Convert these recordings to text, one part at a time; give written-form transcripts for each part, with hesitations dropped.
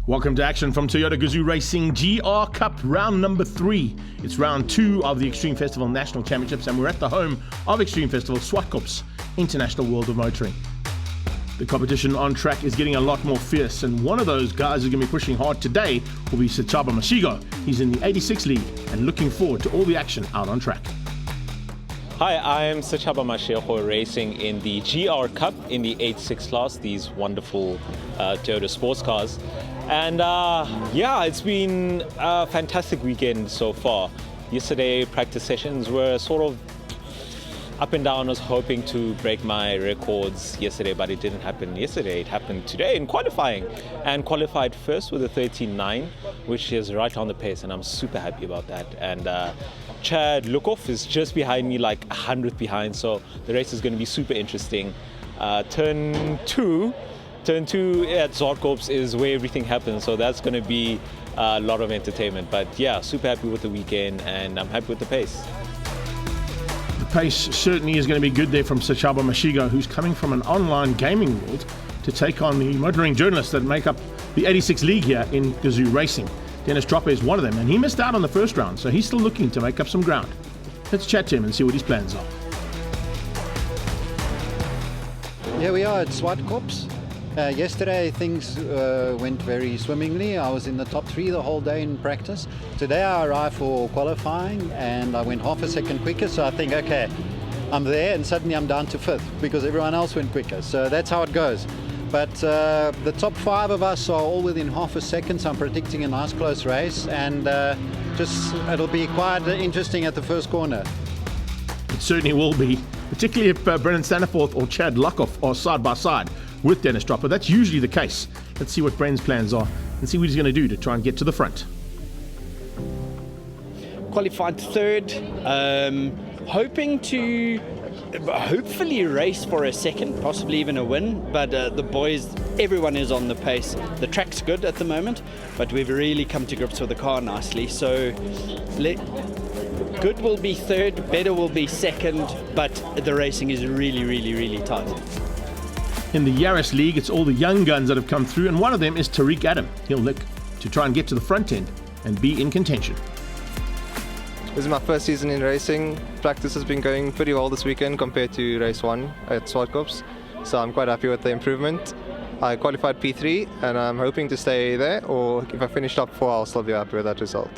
Welcome to action from Toyota Gazoo Racing GR Cup round number 3. It's round 2 of the Extreme Festival National Championships, and we're at the home of Extreme Festival, Zwartkops, International World of Motoring. The competition on track is getting a lot more fierce, and one of those guys who's going to be pushing hard today will be Sachaba Mashigo. He's in the 86 league and looking forward to all the action out on track. Hi, I'm Sachaba Mashigo racing in the GR Cup in the 86 class, these wonderful Toyota sports cars. And it's been a fantastic weekend so far. Yesterday, practice sessions were sort of up and down. I was hoping to break my records yesterday, but it didn't happen yesterday. It happened today in qualifying, and qualified first with a 13.9, which is right on the pace, and I'm super happy about that. And Chad Lukoff is just behind me, like 100 behind, so the race is going to be super interesting. Turn two at Zwartkops is where everything happens, so that's going to be a lot of entertainment. But yeah, super happy with the weekend, and I'm happy with the pace. The pace certainly is going to be good there from Sachaba Mashigo, who's coming from an online gaming world to take on the motoring journalists that make up the 86 league here in Gazoo Racing. Dennis Dropper is one of them, and he missed out on the first round, so he's still looking to make up some ground. Let's chat to him and see what his plans are. Here we are at Zwartkops. Yesterday things went very swimmingly. I was in the top 3 the whole day in practice. Today I arrived for qualifying and I went half a second quicker, so I think, okay, I'm there, and suddenly I'm down to 5th because everyone else went quicker. So that's how it goes. But the top 5 of us are all within half a second, so I'm predicting a nice close race, and it'll be quite interesting at the first corner. It certainly will be, particularly if Brennan Staniforth or Chad Lukoff are side by side with Dennis Dropper. That's usually the case. Let's see what Brennan's plans are and see what he's going to do to try and get to the front. Qualified 3rd, hoping to hopefully race for a 2nd, possibly even a win, but the boys, everyone is on the pace. The track's good at the moment, but we've really come to grips with the car nicely, so good will be 3rd, better will be 2nd, but the racing is really, really, really tight. In the Yaris League, it's all the young guns that have come through, and one of them is Tariq Adam. He'll look to try and get to the front end and be in contention. This is my first season in racing. Practice has been going pretty well this weekend compared to race 1 at Zwartkops, so I'm quite happy with the improvement. I qualified P3 and I'm hoping to stay there, or if I finish top 4 I'll still be happy with that result.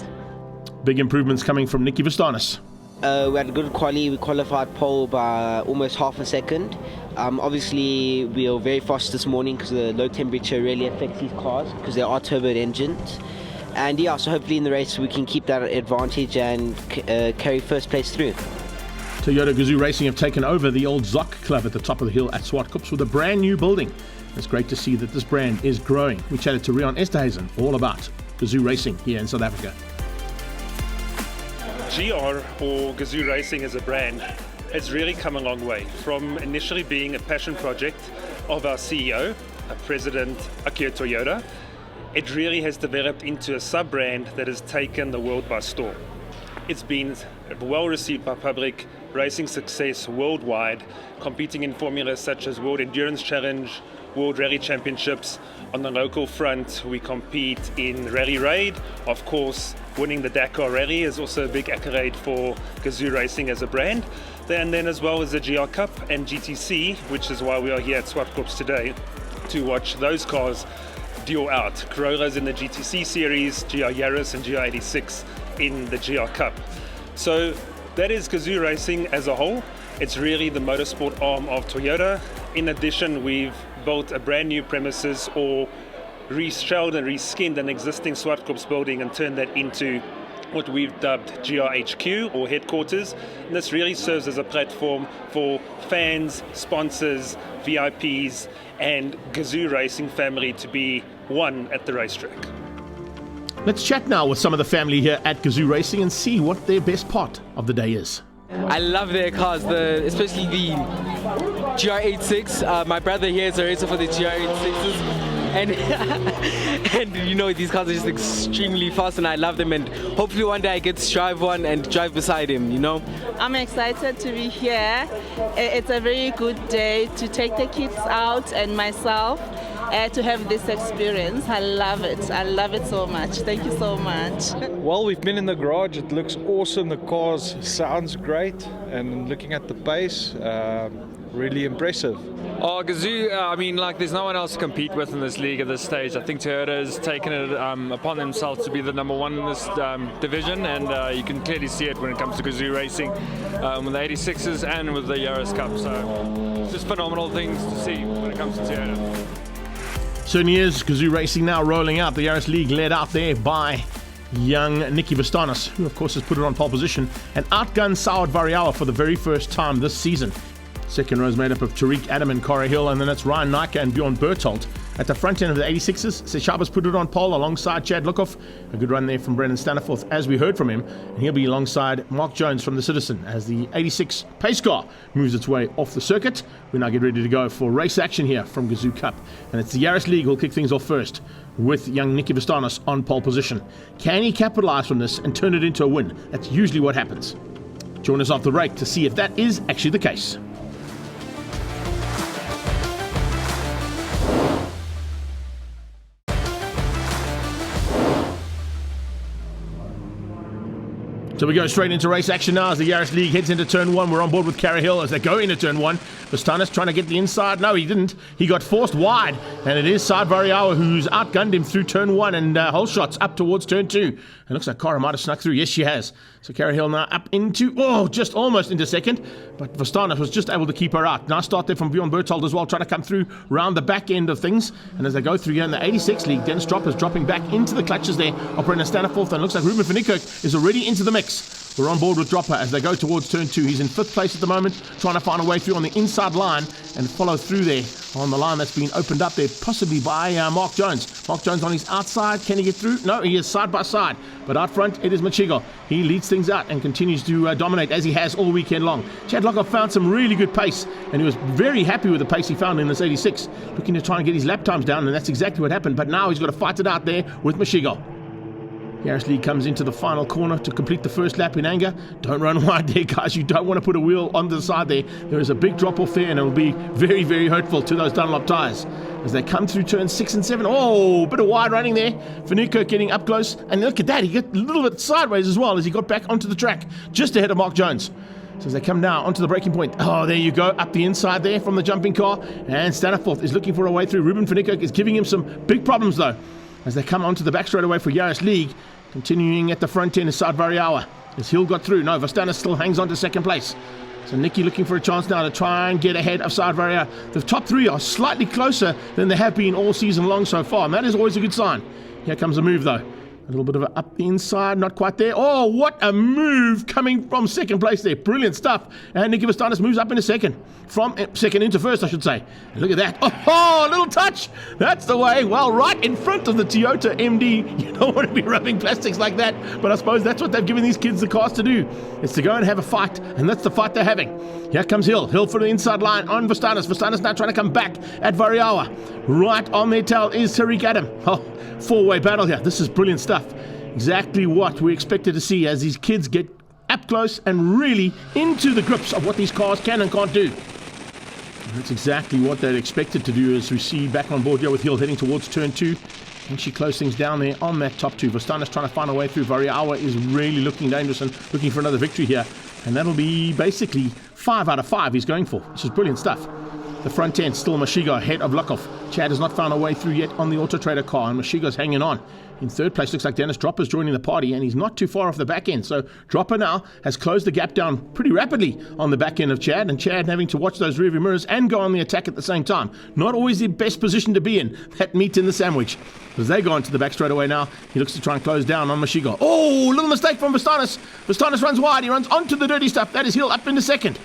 Big improvements coming from Nicky Vastanis. We had a good quali. We qualified pole by almost half a second. Obviously we were very fast this morning because the low temperature really affects these cars because they are turbo engines. And yeah, so hopefully in the race we can keep that advantage and carry first place through. Toyota Gazoo Racing have taken over the old Zoc Club at the top of the hill at Zwartkops with a brand new building. It's great to see that this brand is growing. We chatted to Rion Esterhuizen all about Gazoo Racing here in South Africa. GR, or Gazoo Racing as a brand, has really come a long way from initially being a passion project of our CEO, President Akira Toyoda. It really has developed into a sub-brand that has taken the world by storm. It's been well received by public, racing success worldwide, competing in formulas such as World Endurance Challenge, World Rally Championships. On the local front, we compete in Rally Raid. Of course, winning the Dakar Rally is also a big accolade for Gazoo Racing as a brand. And then as well as the GR Cup and GTC, which is why we are here at Zwartkops today, to watch those cars duel out. Corollas in the GTC series, GR Yaris and GR 86 in the GR Cup. So that is Gazoo Racing as a whole. It's really the motorsport arm of Toyota. In addition, we've built a brand new premises, or reshelled and reskinned an existing Zwartkops building and turned that into what we've dubbed GRHQ, or headquarters. And this really serves as a platform for fans, sponsors, VIPs, and Gazoo Racing family to be one at the racetrack. Let's chat now with some of the family here at Gazoo Racing and see what their best part of the day is. I love their cars, especially the GR86. My brother here is a racer for the GR86s. And you know, these cars are just extremely fast and I love them, and hopefully one day I get to drive one and drive beside him, you know. I'm excited to be here. It's a very good day to take the kids out and myself. to have this experience. I love it. I love it so much. Thank you so much. Well, we've been in the garage. It looks awesome. The cars sounds great, and looking at the pace, really impressive. Oh, Gazoo, I mean, like, there's no one else to compete with in this league at this stage. I think Toyota has taken it upon themselves to be the number one in this division, and you can clearly see it when it comes to Gazoo racing with the 86s and with the Yaris Cup. So it's just phenomenal things to see when it comes to Toyota. Certainly is. Gazoo Racing now rolling out. The Yaris League led out there by young Nicky Vastanis, who of course has put it on pole position and outgunned Saud Variawa for the very first time this season. Second row is made up of Tariq Adam and Corey Hill, and then it's Ryan Nike and Bjorn Berthold. At the front end of the 86s, Seshaba's put it on pole alongside Chad Lukov. A good run there from Brendan Staniforth, as we heard from him, and he'll be alongside Mark Jones from the Citizen as the 86 pace car moves its way off the circuit. We now get ready to go for race action here from Gazoo Cup, and it's the Yaris League who'll kick things off first with young Nicky Vastanis on pole position. Can he capitalise from this and turn it into a win? That's usually what happens. Join us off the break to see if that is actually the case. So we go straight into race action now as the Yaris League heads into turn one. We're on board with Cara Hill as they go into turn one. Vastanis trying to get the inside. No, he didn't. He got forced wide, and it is Saud Variawa who's outgunned him through turn one and whole shots up towards turn two. It looks like Cara might have snuck through. Yes, she has. So Cara Hill now up into, just almost into second, but Vastanis was just able to keep her out. Nice start there from Bjorn Berthold as well, trying to come through round the back end of things. And as they go through here in the 86 League, Dennis Dropper's dropping back into the clutches there of Brendan Staniforth, and it looks like Ruben van Niekerk is already into the mix. We're on board with Dropper as they go towards turn two. He's in fifth place at the moment, trying to find a way through on the inside line and follow through there on the line that's been opened up there, possibly by Mark Jones. Mark Jones on his outside. Can he get through? No, he is side by side. But out front, it is Machigo. He leads things out and continues to dominate as he has all weekend long. Chad Lukov found some really good pace, and he was very happy with the pace he found in this 86, looking to try and get his lap times down, and that's exactly what happened. But now he's got to fight it out there with Machigo. Yaris League comes into the final corner to complete the first lap in anger. Don't run wide there, guys. You don't want to put a wheel on the side there. There is a big drop off there, and it will be very, very hurtful to those Dunlop tyres as they come through turns 6 and 7. Oh, bit of wide running there. Van Niekerk getting up close. And look at that. He got a little bit sideways as well as he got back onto the track just ahead of Mark Jones. So as they come now onto the braking point. Oh, there you go. Up the inside there from the jumping car. And Staniforth is looking for a way through. Ruben van Niekerk is giving him some big problems, though, as they come onto the back straight away for Yaris League. Continuing at the front end is Saud Variawa. As Hill got through. No, Vastanis still hangs on to second place. So Nicky looking for a chance now to try and get ahead of Saud Variawa. The top three are slightly closer than they have been all season long so far, and that is always a good sign. Here comes a move, though. A little bit of a up the inside, not quite there. Oh, what a move coming from second place there. Brilliant stuff. And Nicky Vastanis moves up into second. From second into first, I should say. And look at that. Oh, a little touch. That's the way. Well, right in front of the Toyota MD. You don't want to be rubbing plastics like that. But I suppose that's what they've given these kids the cars to do. It's to go and have a fight. And that's the fight they're having. Here comes Hill. Hill for the inside line on Vastanis. Vastanis now trying to come back at Variawa. Right on their tail is Tariq Adam. Oh, four-way battle here. This is brilliant stuff. Exactly what we expected to see as these kids get up close and really into the grips of what these cars can and can't do. And that's exactly what they'd expected to do, as we see back on board here with Hill heading towards turn two. And she closed things down there on that top two. Vastanis trying to find a way through. Variawa is really looking dangerous and looking for another victory here. And that'll be basically 5 out of 5 he's going for. This is brilliant stuff. The front end, still Mashigo ahead of Lukov. Chad has not found a way through yet on the Auto Trader car, and Mashigo's hanging on. In third place, looks like Dennis Dropper's joining the party, and he's not too far off the back end. So Dropper now has closed the gap down pretty rapidly on the back end of Chad, and Chad having to watch those rearview mirrors and go on the attack at the same time. Not always the best position to be in, that meat in the sandwich. As they go into the back straight away now, he looks to try and close down on Mashigo. Oh, little mistake from Vastanis. Vastanis runs wide, he runs onto the dirty stuff. That is Hill up into second.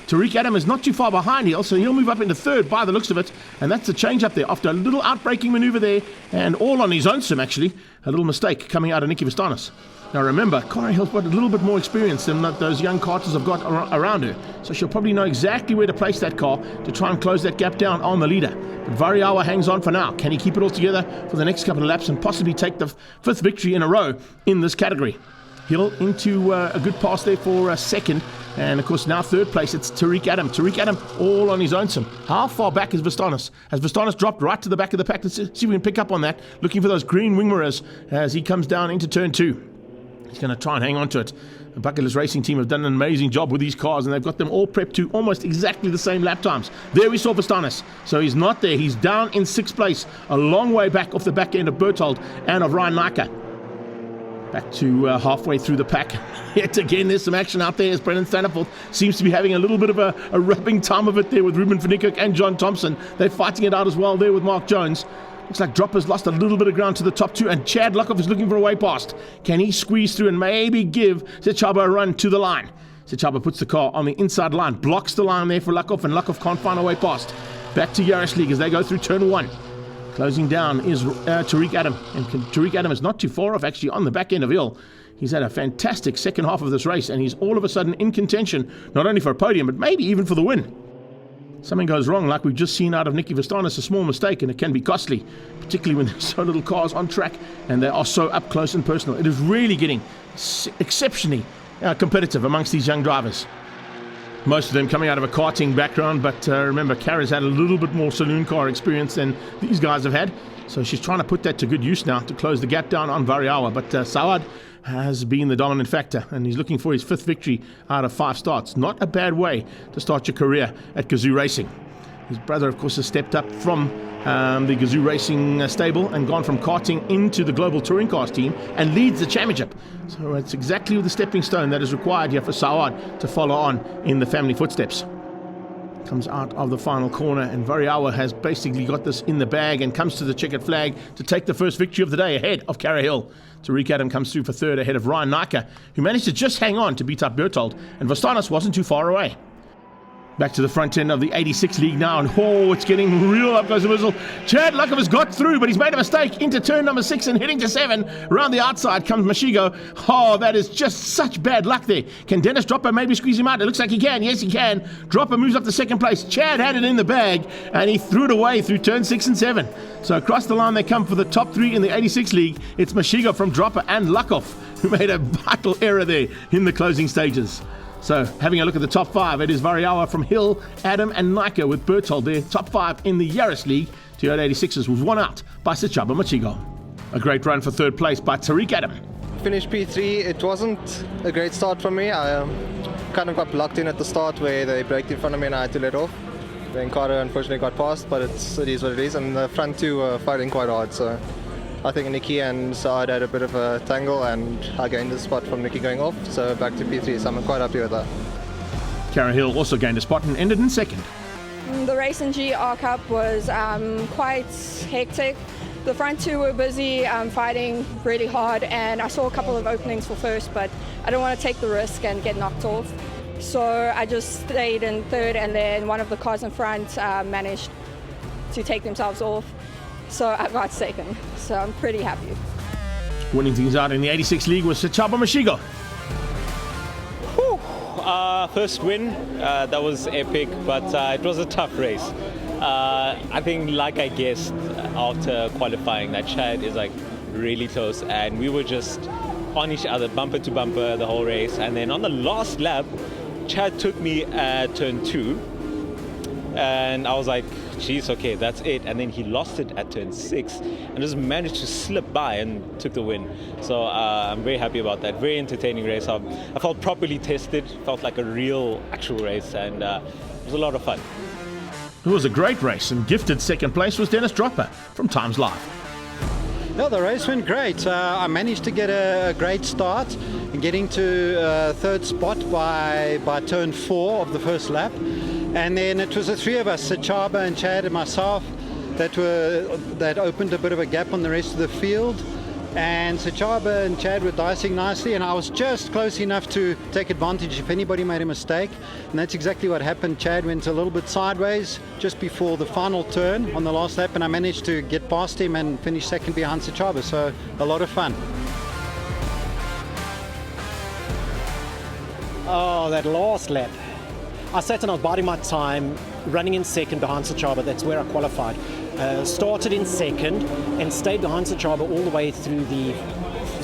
Tariq Adam is not too far behind Hill, so he'll move up into third by the looks of it. And that's the change up there after a little outbraking maneuver there, and all on his own sim actually. A little mistake coming out of Nicky Vastanis. Now remember, Cara Hill's got a little bit more experience than those young karters have got around her, so she'll probably know exactly where to place that car to try and close that gap down on the leader. But Variawa hangs on for now. Can he keep it all together for the next couple of laps and possibly take the 5th victory in a row in this category? Hill into a good pass there for second. And of course now third place, it's Tariq Adam. Tariq Adam all on his own. How far back is Vastanis? Has Vastanis dropped right to the back of the pack? Let's see if we can pick up on that. Looking for those green wing mirrors as he comes down into turn 2. He's going to try and hang on to it. The Bucket List Racing team have done an amazing job with these cars, and they've got them all prepped to almost exactly the same lap times. There we saw Vastanis. So he's not there. He's down in 6th place, a long way back off the back end of Berthold and of Ryan Naka. Back to halfway through the pack. Yet again, there's some action out there as Brendan Staniford seems to be having a little bit of a rubbing time of it there with Ruben van Niekerk and John Thompson. They're fighting it out as well there with Mark Jones. Looks like Dropper's lost a little bit of ground to the top 2, and Chad Luckhoff is looking for a way past. Can he squeeze through and maybe give Sechaba a run to the line? Sechaba puts the car on the inside line, blocks the line there for Luckhoff, and Luckhoff can't find a way past. Back to Yaris League as they go through turn 1. Closing down is Tariq Adam, and Tariq Adam is not too far off actually on the back end of Hill. He's had a fantastic second half of this race, and he's all of a sudden in contention, not only for a podium, but maybe even for the win. Something goes wrong, like we've just seen out of Nicky Vastanis, a small mistake, and it can be costly, particularly when there's so little cars on track and they are so up close and personal. It is really getting exceptionally competitive amongst these young drivers. Most of them coming out of a karting background, but remember, Kara's had a little bit more saloon car experience than these guys have had, so she's trying to put that to good use now to close the gap down on Variawa. But Sawad has been the dominant factor, and he's looking for his 5th victory out of 5 starts. Not a bad way to start your career at Gazoo Racing. His brother, of course, has stepped up from the Gazoo Racing stable and gone from karting into the Global Touring Cars team and leads the championship. So it's exactly the stepping stone that is required here for Sawad to follow on in the family footsteps. Comes out of the final corner, and Variawa has basically got this in the bag and comes to the checkered flag to take the first victory of the day ahead of Cara Hill. Tariq Adam comes through for 3rd ahead of Ryan Naka, who managed to just hang on to beat up Berthold, and Vastanis wasn't too far away. Back to the front end of the 86 League now, and it's getting real up close and whistle. Chad Luckhoff has got through, but he's made a mistake into turn number 6 and heading to 7. Around the outside comes Mashigo. That is just such bad luck there. Can Dennis Dropper maybe squeeze him out? It looks like he can. Yes, he can. Dropper moves up to 2nd place. Chad had it in the bag, and he threw it away through turn 6 and 7. So across the line they come for the top 3 in the 86 League. It's Mashigo from Dropper and Luckhoff, who made a vital error there in the closing stages. So, having a look at the top 5, it is Variawa from Hill, Adam and Nika with Berthold there. Top 5 in the Yaris League. Toyota 86s was won out by Sechaba Machigo. A great run for 3rd place by Tariq Adam. Finished P3, it wasn't a great start for me. I kind of got blocked in at the start where they braked in front of me and I had to let off. Then Cara unfortunately got past, but it is what it is. And the front 2 were fighting quite hard, so I think Nicky and Saad had a bit of a tangle, and I gained the spot from Nicky going off, so back to P3, so I'm quite happy with that. Cara Hill also gained a spot and ended in 2nd. The race in GR Cup was quite hectic. The front 2 were busy fighting really hard, and I saw a couple of openings for 1st, but I don't want to take the risk and get knocked off. So I just stayed in 3rd, and then one of the cars in front managed to take themselves off. So I got 2nd, so I'm pretty happy. Winning things out in the 86 League was Sechaba Mashigo. First win, that was epic, but it was a tough race. I think, like I guessed after qualifying, that Chad is like really close, and we were just on each other, bumper to bumper the whole race. And then on the last lap, Chad took me at turn 2, and I was like, geez, okay, that's it. And then he lost it at turn 6 and just managed to slip by and took the win. So I'm very happy about that. Very entertaining race. I felt properly tested, felt like a real actual race, and it was a lot of fun. It was a great race, and gifted 2nd place was Dennis Dropper from Times Live. No, the race went great. I managed to get a great start and getting to 3rd spot by turn 4 of the 1st lap. And then it was the 3 of us, Sechaba and Chad and myself, that opened a bit of a gap on the rest of the field. And Sechaba and Chad were dicing nicely, and I was just close enough to take advantage if anybody made a mistake. And that's exactly what happened. Chad went a little bit sideways just before the final turn on the last lap, and I managed to get past him and finish 2nd behind Sechaba. So a lot of fun. Oh, that last lap. I sat and I was biding my time, running in 2nd behind Sechaba. That's where I qualified. Started in 2nd and stayed behind Sechaba all the way through the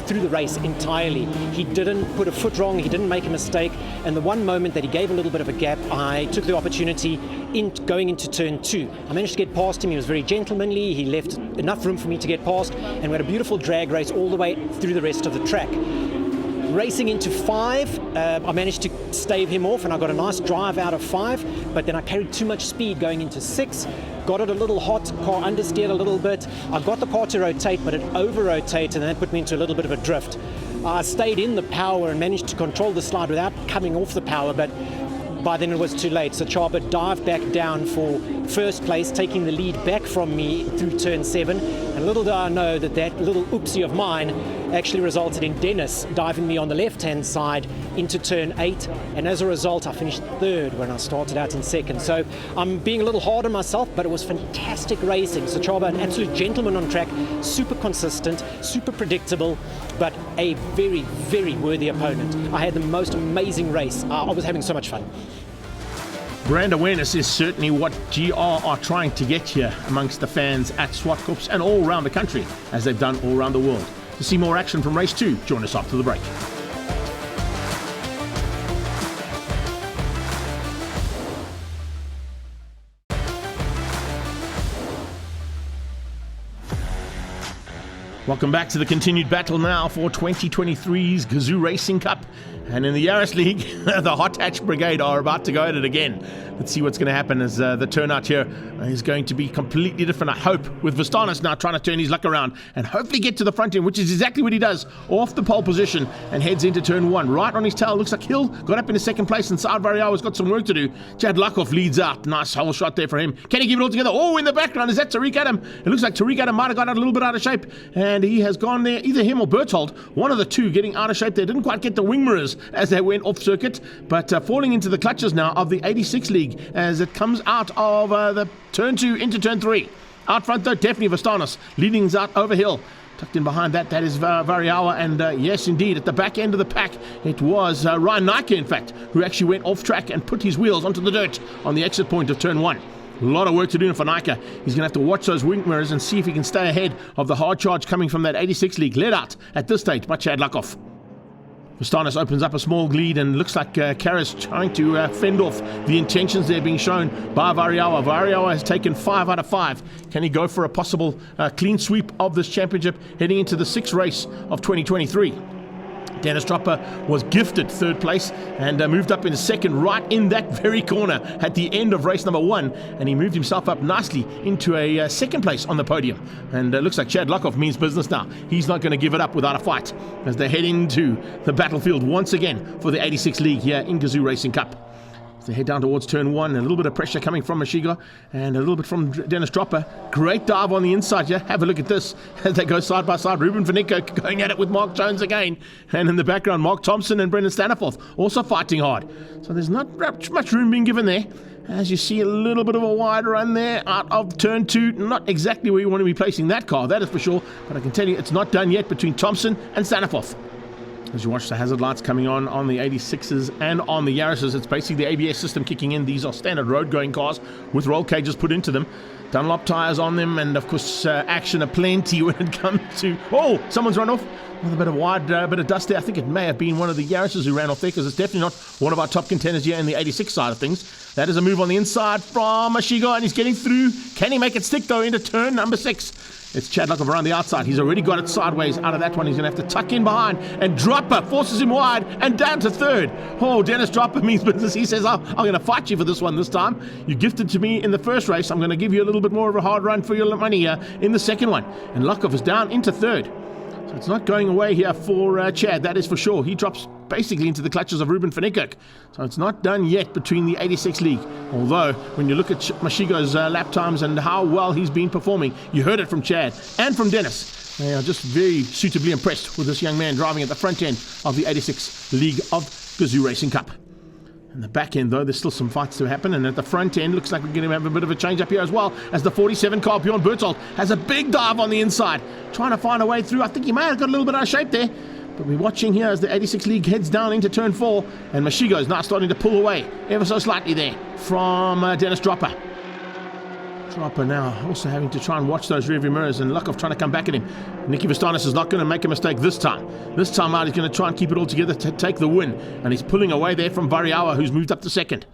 through the race entirely. He didn't put a foot wrong, he didn't make a mistake, and the one moment that he gave a little bit of a gap, I took the opportunity in going into turn 2. I managed to get past him. He was very gentlemanly, he left enough room for me to get past, and we had a beautiful drag race all the way through the rest of the track. Racing into 5, I managed to stave him off, and I got a nice drive out of 5, but then I carried too much speed going into 6, got it a little hot, car understeered a little bit. I got the car to rotate, but it over-rotated, and that put me into a little bit of a drift. I stayed in the power and managed to control the slide without coming off the power, but by then it was too late. So Chaba dived back down for first place, taking the lead back from me through turn 7. And little did I know that that little oopsie of mine actually resulted in Dennis diving me on the left-hand side into turn 8. And as a result, I finished 3rd when I started out in 2nd. So I'm being a little hard on myself, but it was fantastic racing. So Chaba, an absolute gentleman on track, super consistent, super predictable, but a very, very worthy opponent. I had the most amazing race. I was having so much fun. Brand awareness is certainly what GR are trying to get here amongst the fans at Zwartkops and all around the country, as they've done all around the world. To see more action from race 2, join us after the break. Welcome back to the continued battle now for 2023's Gazoo Racing Cup. And in the Yaris League, the Hot Hatch Brigade are about to go at it again. Let's see what's going to happen as the turnout here is going to be completely different, I hope, with Vistanis now trying to turn his luck around and hopefully get to the front end, which is exactly what he does, off the pole position and heads into turn 1. Right on his tail, looks like Hill got up into 2nd place and Saad Variawa's got some work to do. Chad Lakov leads out. Nice hole shot there for him. Can he give it all together? Oh, in the background, is that Tariq Adam? It looks like Tariq Adam might have got out a little bit out of shape, and he has gone there, either him or Berthold, one of the two getting out of shape there. Didn't quite get the wing mirrors as they went off circuit, but falling into the clutches now of the 86 League as it comes out of the turn 2 into turn 3. Out front though, definitely Vistanis leading out over Hill. Tucked in behind that, that is Variawa, and yes indeed, at the back end of the pack, it was Ryan Nike, in fact, who actually went off track and put his wheels onto the dirt on the exit point of turn 1. A lot of work to do for Nike. He's going to have to watch those wing mirrors and see if he can stay ahead of the hard charge coming from that 86 League, led out at this stage by Chad Lakov. Vistanis opens up a small lead and looks like Kara's trying to fend off the intentions there being shown by Variawa. Variawa has taken 5 out of 5. Can he go for a possible clean sweep of this championship heading into the 6th race of 2023? Dennis Dropper was gifted 3rd place and moved up into 2nd right in that very corner at the end of race number 1, and he moved himself up nicely into a 2nd place on the podium. And looks like Chad Lakov means business now. He's not going to give it up without a fight as they head into the battlefield once again for the 86 League here in Gazoo Racing Cup. They head down towards turn 1, a little bit of pressure coming from Mashiga and a little bit from Dennis Dropper. Great dive on the inside here. Have a look at this as they go side by side. Ruben Vanicko going at it with Mark Jones again. And in the background, Mark Thompson and Brendan Staniforth also fighting hard. So there's not much room being given there. As you see a little bit of a wide run there out of turn 2. Not exactly where you want to be placing that car, that is for sure. But I can tell you it's not done yet between Thompson and Staniforth. As you watch the hazard lights coming on the 86s and on the Yarises, it's basically the ABS system kicking in. These are standard road-going cars with roll cages put into them. Dunlop tyres on them, and of course action aplenty when it comes to... Oh, someone's run off. Another bit of wide bit of dust there. I think it may have been one of the Yarises who ran off there, because it's definitely not one of our top contenders here in the 86 side of things. That is a move on the inside from Mashiga, and he's getting through. Can he make it stick though into turn number 6? It's Chad Lakov around the outside. He's already got it sideways out of that one. He's going to have to tuck in behind, and Dropper forces him wide and down to 3rd. Oh, Dennis Dropper means business. He says, I'm going to fight you for this one this time. You gifted to me in the 1st race. I'm going to give you a little bit more of a hard run for your money here in the 2nd one. And Lakov is down into 3rd. So it's not going away here for Chad, that is for sure. He drops basically into the clutches of Ruben Vanicko. So it's not done yet between the 86 League. Although, when you look at Mashigo's lap times and how well he's been performing, you heard it from Chad and from Dennis. They are just very suitably impressed with this young man driving at the front end of the 86 League of Gazoo Racing Cup. In the back end, though, there's still some fights to happen, and at the front end, looks like we're going to have a bit of a change up here as well, as the 47 car, Bjorn Berthold, has a big dive on the inside, trying to find a way through. I think he may have got a little bit out of shape there, but we're watching here as the 86 League heads down into turn 4, and Mashigo is now starting to pull away ever so slightly there from Dennis Dropper. Dropper now also having to try and watch those rearview mirrors, and Zwartkops trying to come back at him. Nicky Vastanis is not going to make a mistake this time. This time out, he's going to try and keep it all together to take the win, and he's pulling away there from Variawa, who's moved up to second.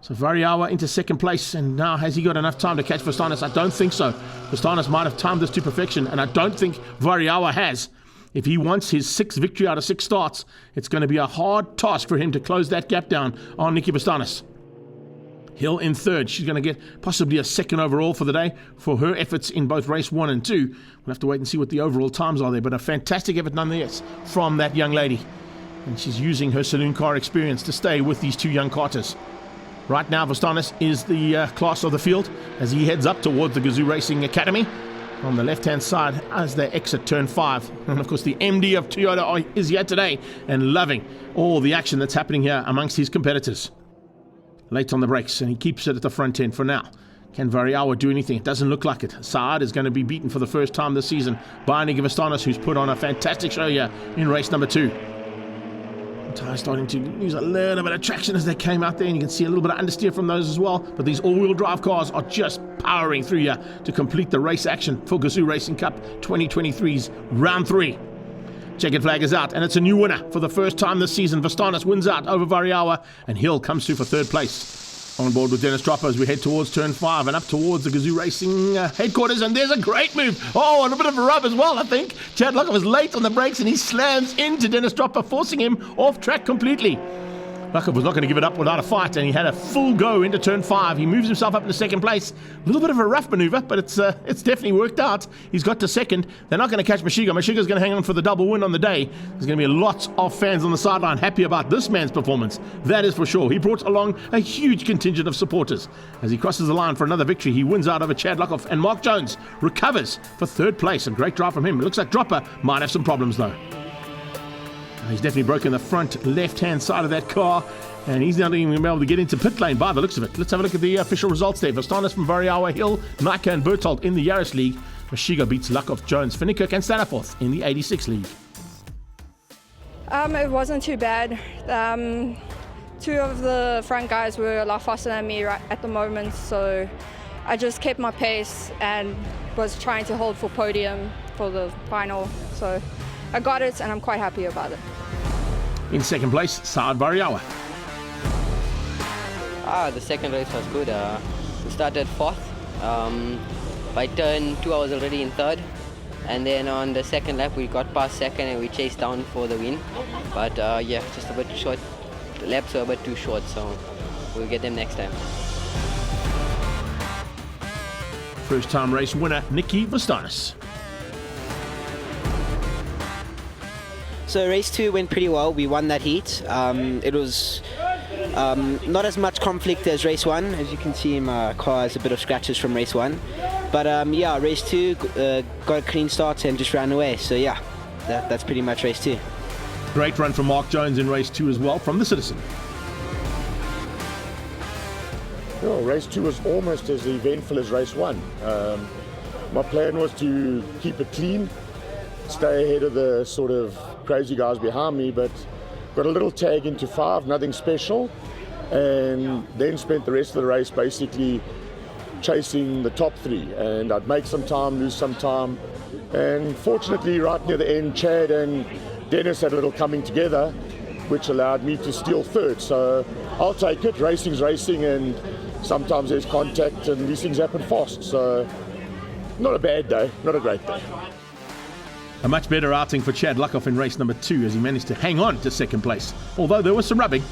So Variawa into second place, and now has he got enough time to catch Vastanis? I don't think so. Vastanis might have timed this to perfection, and I don't think Variawa has. If he wants his 6th victory out of 6 starts, it's going to be a hard task for him to close that gap down on Nicky Vastanis. Hill in third. She's going to get possibly a 2nd overall for the day for her efforts in both race 1 and 2. We'll have to wait and see what the overall times are there, but a fantastic effort nonetheless from that young lady. And she's using her saloon car experience to stay with these 2 young carters. Right now, Vastanis is the class of the field as he heads up towards the Gazoo Racing Academy on the left-hand side as they exit turn 5. And of course, the MD of Toyota is here today and loving all the action that's happening here amongst his competitors. Late on the brakes, and he keeps it at the front end for now. Can Variawa do anything? It doesn't look like it. Saad is going to be beaten for the first time this season by Nicky Vastanis, who's put on a fantastic show here in race number 2. The tyres starting to lose a little bit of traction as they came out there, and you can see a little bit of understeer from those as well. But these all-wheel drive cars are just powering through here to complete the race action for Gazoo Racing Cup 2023's round 3. Checkered flag is out, and it's a new winner for the first time this season. Vastanis wins out over Variawa, and Hill comes through for 3rd place. On board with Dennis Dropper as we head towards turn 5 and up towards the Gazoo Racing headquarters, and there's a great move. Oh, and a bit of a rub as well, I think. Chad Zwartkops was late on the brakes, and he slams into Dennis Dropper, forcing him off track completely. Zwartkops was not going to give it up without a fight, and he had a full go into turn 5. He moves himself up into 2nd place. A little bit of a rough maneuver, but it's definitely worked out. He's got to 2nd. They're not going to catch Mashiga. Mashiga's going to hang on for the double win on the day. There's going to be lots of fans on the sideline happy about this man's performance. That is for sure. He brought along a huge contingent of supporters. As he crosses the line for another victory, he wins out over Chad Zwartkops, and Mark Jones recovers for 3rd place. A great drive from him. It looks like Dropper might have some problems though. He's definitely broken the front left-hand side of that car, and he's not even going to be able to get into pit lane by the looks of it. Let's have a look at the official results there. Vastanis from Variawa, Hill, Nika and Bertolt in the Yaris League. Mashiga beats Zwartkops, Jones, Finnekerk and Staniforth in the 86 League. It wasn't too bad. 2 of the front guys were a lot faster than me right at the moment, so I just kept my pace and was trying to hold for podium for the final. So I got it, and I'm quite happy about it. In 2nd place, Saad Variawa. The second race was good. We started 4th. By turn 2, I was already in 3rd. And then on the 2nd lap, we got past 2nd and we chased down for the win. But yeah, just a bit short. The laps were a bit too short, so we'll get them next time. First time race winner, Nicky Vastanis. So race 2 went pretty well. We won that heat. It was not as much conflict as race 1. As you can see, my car has a bit of scratches from race 1. But yeah, race 2 got a clean start and just ran away. So yeah, that's pretty much race 2. Great run from Mark Jones in race 2 as well from the Citizen. Well, race 2 was almost as eventful as race 1. My plan was to keep it clean, stay ahead of the sort of crazy guys behind me, but got a little tag into 5, nothing special, and then spent the rest of the race basically chasing the top 3, and I'd make some time, lose some time, and fortunately right near the end Chad and Dennis had a little coming together which allowed me to steal 3rd, so I'll take it. Racing's racing, and sometimes there's contact and these things happen fast, so not a bad day, not a great day. A much better outing for Chad Zwartkops in race number 2 as he managed to hang on to 2nd place, although there was some rubbing.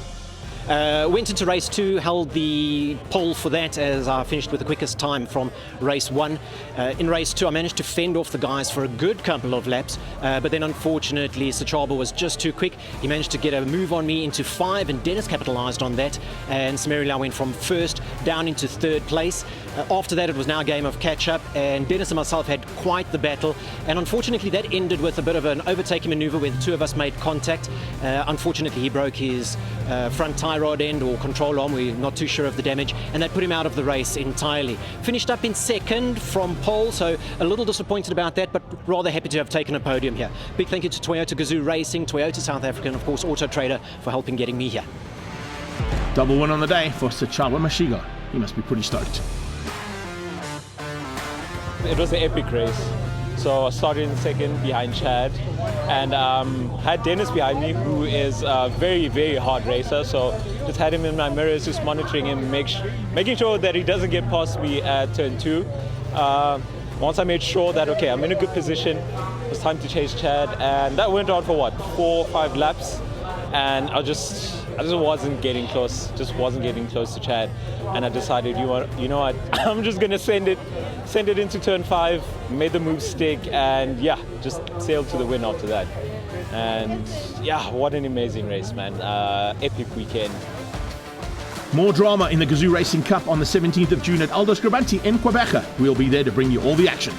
Went into race 2, held the pole for that as I finished with the quickest time from race 1. In race 2 I managed to fend off the guys for a good couple of laps, but then unfortunately Sachaba was just too quick. He managed to get a move on me into 5, and Dennis capitalised on that, and Smerilao went from 1st down into 3rd place. After that it was now a game of catch up, and Dennis and myself had quite the battle, and unfortunately that ended with a bit of an overtaking manoeuvre where the 2 of us made contact. Unfortunately he broke his front tie rod end or control arm, we're not too sure of the damage, and that put him out of the race entirely. Finished up in 2nd from pole, so a little disappointed about that, but rather happy to have taken a podium here. Big thank you to Toyota Gazoo Racing, Toyota South Africa, and of course Auto Trader for helping getting me here. Double win on the day for Sachaba Mashiga. He must be pretty stoked. It was an epic race. So I started in second behind Chad, and had Dennis behind me, who is a very, very hard racer. So just had him in my mirrors, just monitoring him, making sure that he doesn't get past me at turn 2. Once I made sure that, okay, I'm in a good position, it was time to chase Chad, and that went on for what, 4 or 5 laps, and I just wasn't getting close, to Chad, and I decided, you know what, I'm just gonna send it into turn 5, made the move stick, and yeah, just sailed to the win after that. And yeah, what an amazing race, man. Epic weekend. More drama in the Gazoo Racing Cup on the 17th of June at Aldo Scribanti in Quebec. We'll be there to bring you all the action.